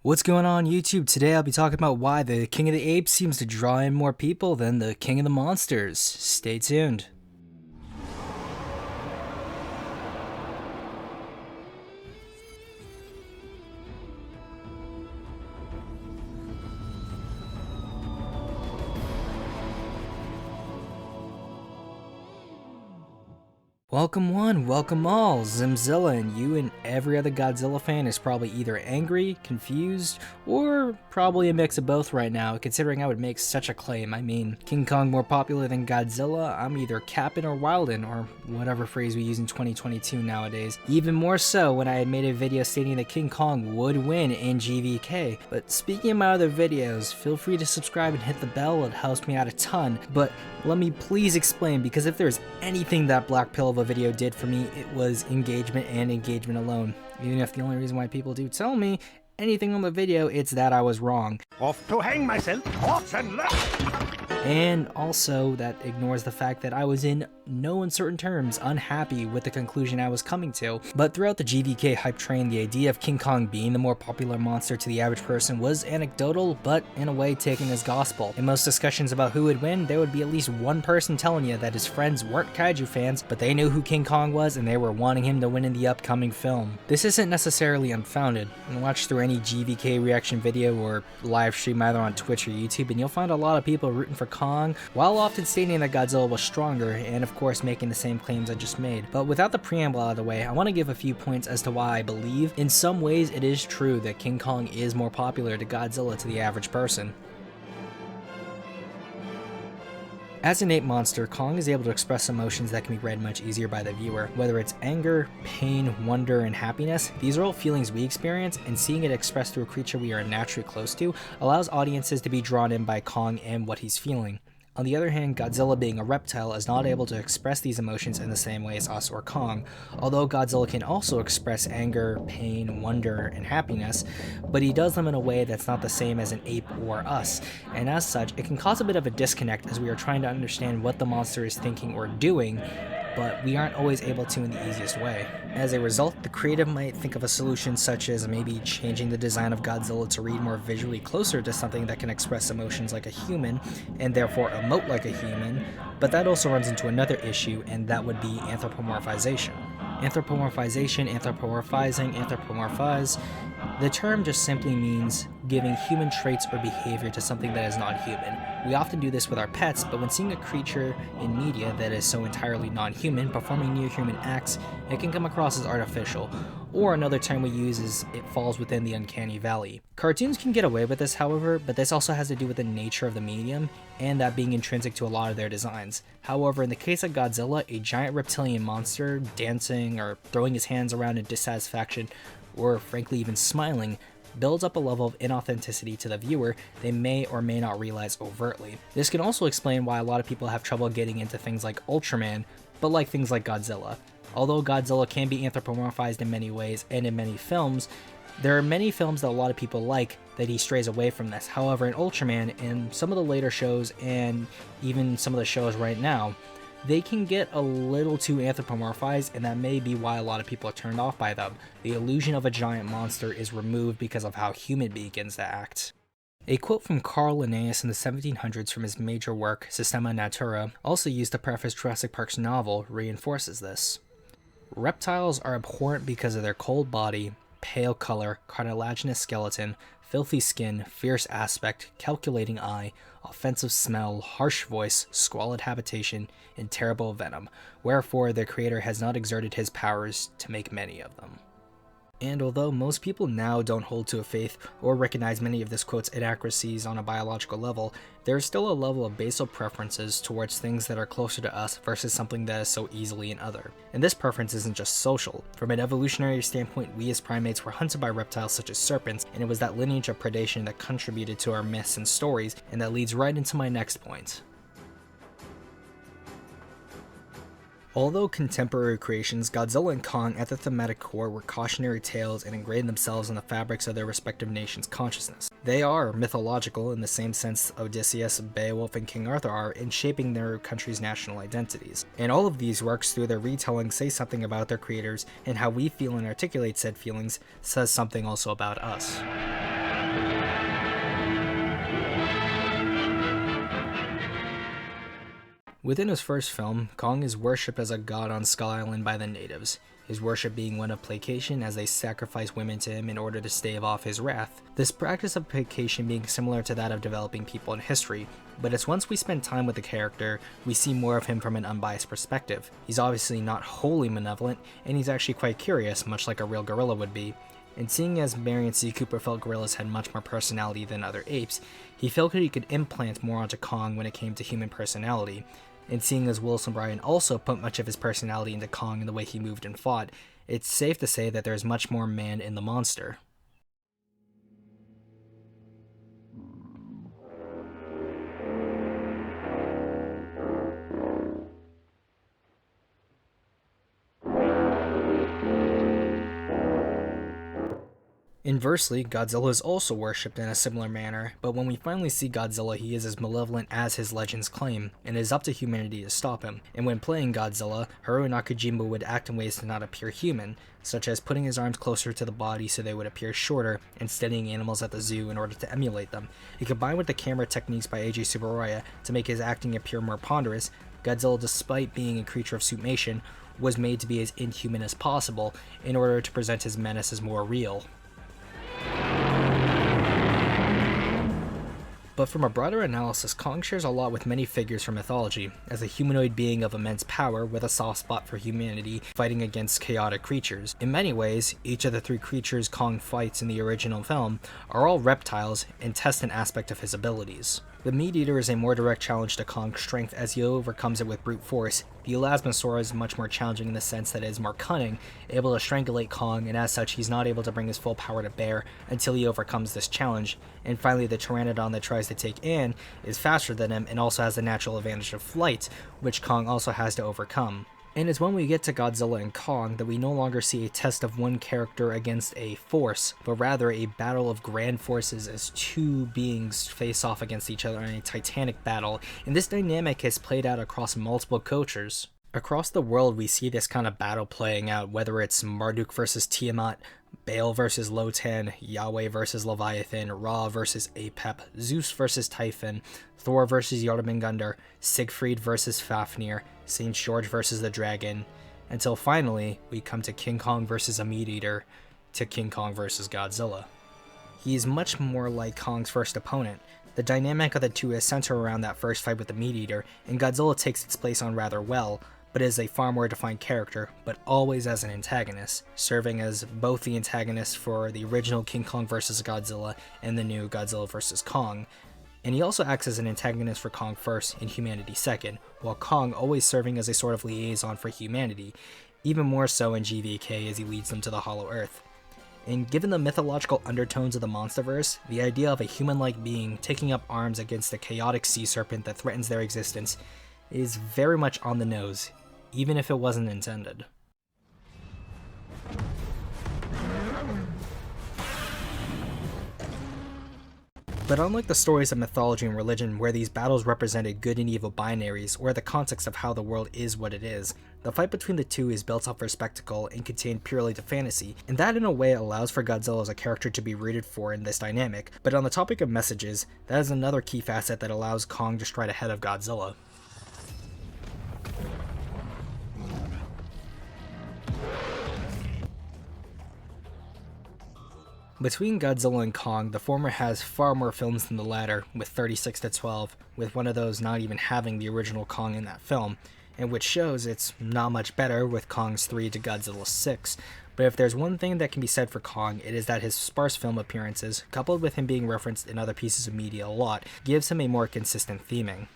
What's going on YouTube? Today I'll be talking about why the King of the Apes seems to draw in more people than the King of the Monsters. Stay tuned. Welcome one, welcome all, Zimzilla, and you and every other Godzilla fan is probably either angry, confused, or probably a mix of both right now, considering I would make such a claim. I mean, King Kong more popular than Godzilla, I'm either capping or wildin', or whatever phrase we use in 2022 nowadays. Even more so when I had made a video stating that King Kong would win in GVK. But speaking of my other videos, feel free to subscribe and hit the bell, it helps me out a ton. But let me please explain, because if there's anything that Black Pill of a video did for me, it was engagement and engagement alone. Even if the only reason why people do tell me anything on the video, it's that I was wrong. Off to hang myself, off and left! And also, that ignores the fact that I was in no uncertain terms unhappy with the conclusion I was coming to. But throughout the GVK hype train, the idea of King Kong being the more popular monster to the average person was anecdotal, but in a way taken as gospel. In most discussions about who would win, there would be at least one person telling you that his friends weren't kaiju fans, but they knew who King Kong was and they were wanting him to win in the upcoming film. This isn't necessarily unfounded. And watch through any GVK reaction video or live stream either on Twitch or YouTube, and you'll find a lot of people rooting for Kong, while often stating that Godzilla was stronger, and of course making the same claims I just made. But without the preamble out of the way, I want to give a few points as to why I believe in some ways it is true that King Kong is more popular to Godzilla to the average person. As an ape monster, Kong is able to express emotions that can be read much easier by the viewer. Whether it's anger, pain, wonder, and happiness, these are all feelings we experience, and seeing it expressed through a creature we are naturally close to allows audiences to be drawn in by Kong and what he's feeling. On the other hand, Godzilla being a reptile is not able to express these emotions in the same way as us or Kong, although Godzilla can also express anger, pain, wonder, and happiness, but he does them in a way that's not the same as an ape or us, and as such, it can cause a bit of a disconnect as we are trying to understand what the monster is thinking or doing, but we aren't always able to in the easiest way. As a result, the creative might think of a solution such as maybe changing the design of Godzilla to read more visually closer to something that can express emotions like a human, and therefore emote like a human, but that also runs into another issue, and that would be anthropomorphization. Anthropomorphization, anthropomorphizing, anthropomorphize. The term just simply means giving human traits or behavior to something that is not human. We often do this with our pets, but when seeing a creature in media that is so entirely non-human performing near-human acts, it can come across as artificial. Or another term we use is it falls within the uncanny valley. Cartoons can get away with this, however, but this also has to do with the nature of the medium and that being intrinsic to a lot of their designs. However, in the case of Godzilla, a giant reptilian monster dancing or throwing his hands around in dissatisfaction, or frankly even smiling, builds up a level of inauthenticity to the viewer they may or may not realize overtly. This can also explain why a lot of people have trouble getting into things like Ultraman, but like things like Godzilla. Although Godzilla can be anthropomorphized in many ways and in many films, there are many films that a lot of people like that he strays away from this. However, in Ultraman, in some of the later shows, and even some of the shows right now, they can get a little too anthropomorphized, and that may be why a lot of people are turned off by them. The illusion of a giant monster is removed because of how human begins to act. A quote from Carl Linnaeus in the 1700s from his major work, Systema Naturae, also used to preface Jurassic Park's novel, reinforces this. Reptiles are abhorrent because of their cold body, pale color, cartilaginous skeleton, filthy skin, fierce aspect, calculating eye, offensive smell, harsh voice, squalid habitation, and terrible venom, wherefore their creator has not exerted his powers to make many of them. And although most people now don't hold to a faith or recognize many of this quote's inaccuracies on a biological level, there is still a level of basal preferences towards things that are closer to us versus something that is so easily an other. And this preference isn't just social. From an evolutionary standpoint, we as primates were hunted by reptiles such as serpents, and it was that lineage of predation that contributed to our myths and stories, and that leads right into my next point. Although contemporary creations, Godzilla and Kong at the thematic core were cautionary tales and ingrained themselves in the fabrics of their respective nations' consciousness. They are mythological in the same sense Odysseus, Beowulf, and King Arthur are in shaping their country's national identities. And all of these works through their retelling say something about their creators, and how we feel and articulate said feelings says something also about us. Within his first film, Kong is worshipped as a god on Skull Island by the natives, his worship being one of placation as they sacrifice women to him in order to stave off his wrath. This practice of placation being similar to that of developing people in history, but it's once we spend time with the character, we see more of him from an unbiased perspective. He's obviously not wholly malevolent, and he's actually quite curious, much like a real gorilla would be. And seeing as Marion C. Cooper felt gorillas had much more personality than other apes, he felt that he could implant more onto Kong when it came to human personality. And seeing as Wilson Bryan also put much of his personality into Kong in the way he moved and fought, it's safe to say that there's much more man in the monster. Inversely, Godzilla is also worshipped in a similar manner, but when we finally see Godzilla, he is as malevolent as his legends claim, and it is up to humanity to stop him. And when playing Godzilla, Haruo Nakajima would act in ways to not appear human, such as putting his arms closer to the body so they would appear shorter, and studying animals at the zoo in order to emulate them. He combined with the camera techniques by Eiji Tsuburaya to make his acting appear more ponderous. Godzilla, despite being a creature of suitmation, was made to be as inhuman as possible in order to present his menace as more real. But from a broader analysis, Kong shares a lot with many figures from mythology, as a humanoid being of immense power with a soft spot for humanity fighting against chaotic creatures. In many ways, each of the three creatures Kong fights in the original film are all reptiles and test an aspect of his abilities. The Meat Eater is a more direct challenge to Kong's strength as he overcomes it with brute force. The Elasmosaur is much more challenging in the sense that it is more cunning, able to strangulate Kong, and as such he's not able to bring his full power to bear until he overcomes this challenge. And finally, the Pteranodon that tries to take Ann is faster than him and also has the natural advantage of flight, which Kong also has to overcome. And it's when we get to Godzilla and Kong that we no longer see a test of one character against a force, but rather a battle of grand forces as two beings face off against each other in a titanic battle, and this dynamic has played out across multiple cultures. Across the world, we see this kind of battle playing out, whether it's Marduk versus Tiamat, Baal versus Lotan, Yahweh versus Leviathan, Ra versus Apep, Zeus versus Typhon, Thor versus Jormungandr, Siegfried versus Fafnir, St. George versus the Dragon, until finally we come to King Kong versus a Meat Eater, to King Kong versus Godzilla. He is much more like Kong's first opponent. The dynamic of the two is centered around that first fight with the Meat Eater, and Godzilla takes its place on rather well, but is a far more defined character, but always as an antagonist, serving as both the antagonist for the original King Kong vs. Godzilla and the new Godzilla vs. Kong. And he also acts as an antagonist for Kong first and humanity second, while Kong always serving as a sort of liaison for humanity, even more so in GVK as he leads them to the Hollow Earth. And given the mythological undertones of the Monsterverse, the idea of a human-like being taking up arms against a chaotic sea serpent that threatens their existence is very much on the nose, even if it wasn't intended. But unlike the stories of mythology and religion where these battles represented good and evil binaries or the context of how the world is what it is, the fight between the two is built up for spectacle and contained purely to fantasy, and that in a way allows for Godzilla as a character to be rooted for in this dynamic. But on the topic of messages, that is another key facet that allows Kong to stride ahead of Godzilla. Between Godzilla and Kong, the former has far more films than the latter, with 36 to 12, with one of those not even having the original Kong in that film, and which shows it's not much better with Kong's 3 to Godzilla's 6. But if there's one thing that can be said for Kong, it is that his sparse film appearances, coupled with him being referenced in other pieces of media a lot, gives him a more consistent theming.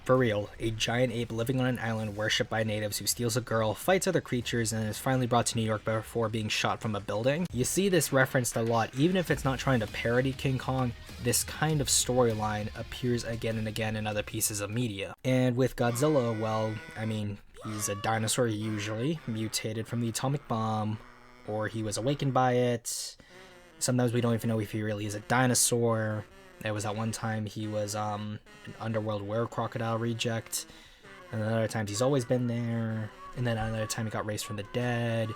For real, a giant ape living on an island worshipped by natives who steals a girl, fights other creatures, and is finally brought to New York before being shot from a building. You see this referenced a lot, even if it's not trying to parody King Kong. This kind of storyline appears again and again in other pieces of media. And with Godzilla, he's a dinosaur usually, mutated from the atomic bomb, or he was awakened by it. Sometimes we don't even know if he really is a dinosaur. There was that one time he was an underworld were-crocodile reject, and then other times he's always been there, and then another time he got raised from the dead,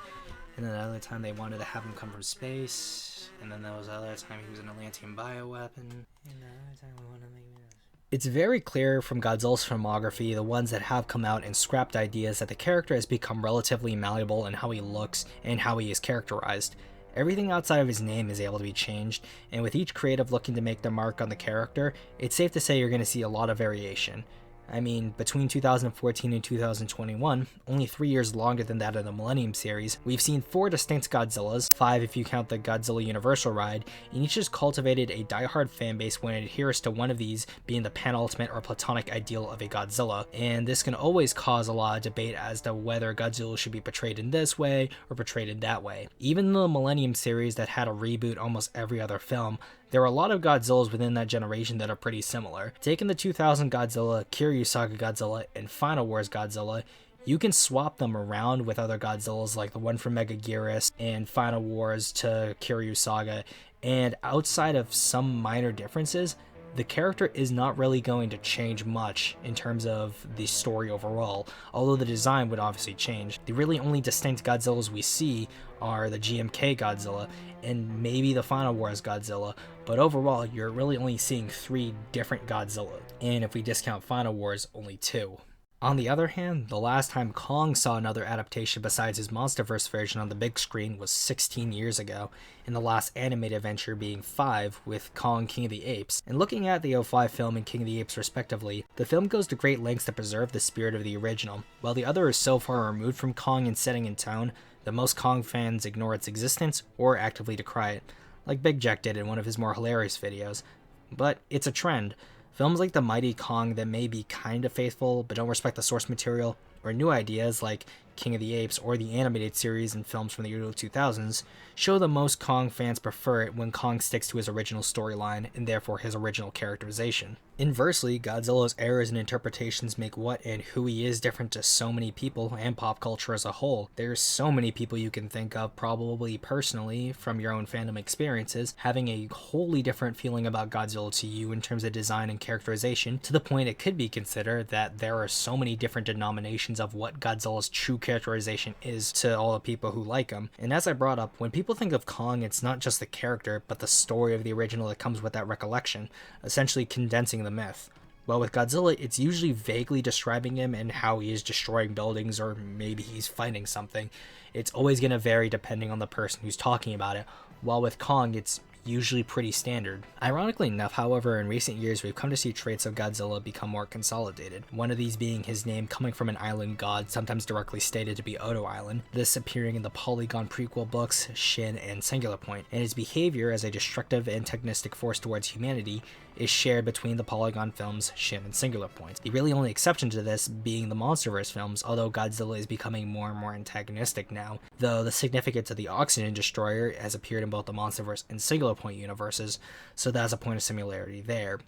and then another time they wanted to have him come from space, and then there was another time he was an Atlantean bioweapon, and another time we wanted to make this. It's very clear from Godzilla's filmography, the ones that have come out and scrapped ideas, that the character has become relatively malleable in how he looks and how he is characterized. Everything outside of his name is able to be changed, and with each creative looking to make their mark on the character, it's safe to say you're going to see a lot of variation. I mean, between 2014 and 2021, only 3 years longer than that of the Millennium series, we've seen 4 distinct Godzillas, 5 if you count the Godzilla Universal ride, and each has cultivated a diehard fanbase when it adheres to one of these being the penultimate or platonic ideal of a Godzilla, and this can always cause a lot of debate as to whether Godzilla should be portrayed in this way or portrayed in that way. Even the Millennium series that had a reboot almost every other film, there are a lot of Godzillas within that generation that are pretty similar. Taking the 2000 Godzilla, Kiryu Saga Godzilla, and Final Wars Godzilla, you can swap them around with other Godzillas like the one from Megaguirus and Final Wars to Kiryu Saga, and outside of some minor differences, the character is not really going to change much in terms of the story overall, although the design would obviously change. The really only distinct Godzillas we see are the GMK Godzilla and maybe the Final Wars Godzilla, but overall you're really only seeing 3 different Godzilla, and if we discount Final Wars, only 2. On the other hand, the last time Kong saw another adaptation besides his MonsterVerse version on the big screen was 16 years ago, and the last animated venture being 5 with Kong King of the Apes. And looking at the 05 film and King of the Apes respectively, the film goes to great lengths to preserve the spirit of the original. While the other is so far removed from Kong in setting and tone, that most Kong fans ignore its existence or actively decry it, like Big Jack did in one of his more hilarious videos. But it's a trend. Films like The Mighty Kong that may be kinda faithful but don't respect the source material, or new ideas like King of the Apes or the animated series and films from the early 2000s, show that most Kong fans prefer it when Kong sticks to his original storyline and therefore his original characterization. Inversely, Godzilla's errors and interpretations make what and who he is different to so many people and pop culture as a whole. There's so many people you can think of, probably personally from your own fandom experiences, having a wholly different feeling about Godzilla to you in terms of design and characterization, to the point it could be considered that there are so many different denominations of what Godzilla's true characterization is to all the people who like him. And as I brought up, when people think of Kong, it's not just the character, but the story of the original that comes with that recollection, essentially condensing the myth. Well, with Godzilla, it's usually vaguely describing him and how he is destroying buildings, or maybe he's fighting something. It's always going to vary depending on the person who's talking about it, while with Kong, it's usually pretty standard. Ironically enough, however, in recent years we've come to see traits of Godzilla become more consolidated, one of these being his name coming from an island god, sometimes directly stated to be Odo Island, this appearing in the Polygon prequel books, Shin and Singular Point, and his behavior as a destructive antagonistic force towards humanity is shared between the Polygon films, Shin and Singular Point. The really only exception to this being the MonsterVerse films, although Godzilla is becoming more and more antagonistic now, though the significance of the Oxygen Destroyer has appeared in both the MonsterVerse and Singular Point universes, so that's a point of similarity there.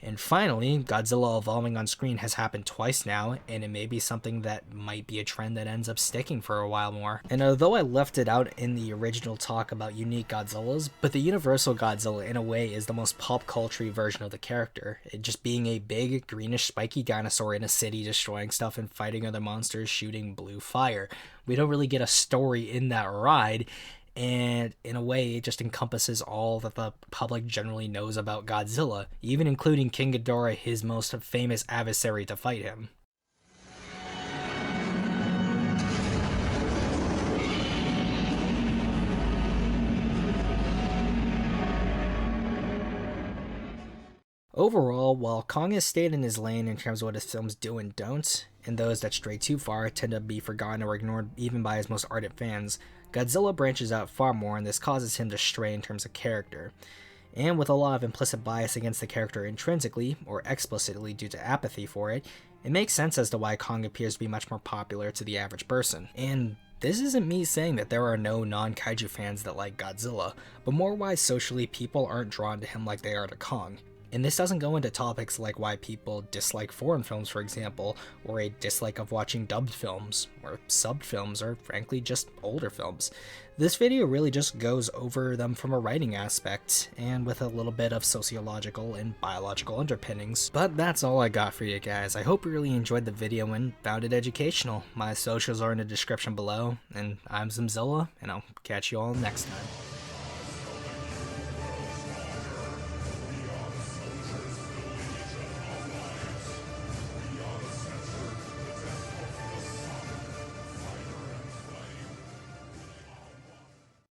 And finally, Godzilla evolving on screen has happened twice now, and it may be something that might be a trend that ends up sticking for a while more. And although I left it out in the original talk about unique Godzillas, but the Universal Godzilla in a way is the most pop culture version of the character, it just being a big, greenish, spiky dinosaur in a city destroying stuff and fighting other monsters shooting blue fire. We don't really get a story in that ride, and in a way it just encompasses all that the public generally knows about Godzilla, even including King Ghidorah, his most famous adversary to fight him. Overall, while Kong has stayed in his lane in terms of what his films do and don't, and those that stray too far tend to be forgotten or ignored even by his most ardent fans, Godzilla branches out far more, and this causes him to stray in terms of character. And with a lot of implicit bias against the character intrinsically, or explicitly due to apathy for it, it makes sense as to why Kong appears to be much more popular to the average person. And this isn't me saying that there are no non-kaiju fans that like Godzilla, but more why socially people aren't drawn to him like they are to Kong. And this doesn't go into topics like why people dislike foreign films, for example, or a dislike of watching dubbed films, or subbed films, or frankly just older films. This video really just goes over them from a writing aspect, and with a little bit of sociological and biological underpinnings. But that's all I got for you guys. I hope you really enjoyed the video and found it educational. My socials are in the description below, and I'm Zimzilla, and I'll catch you all next time.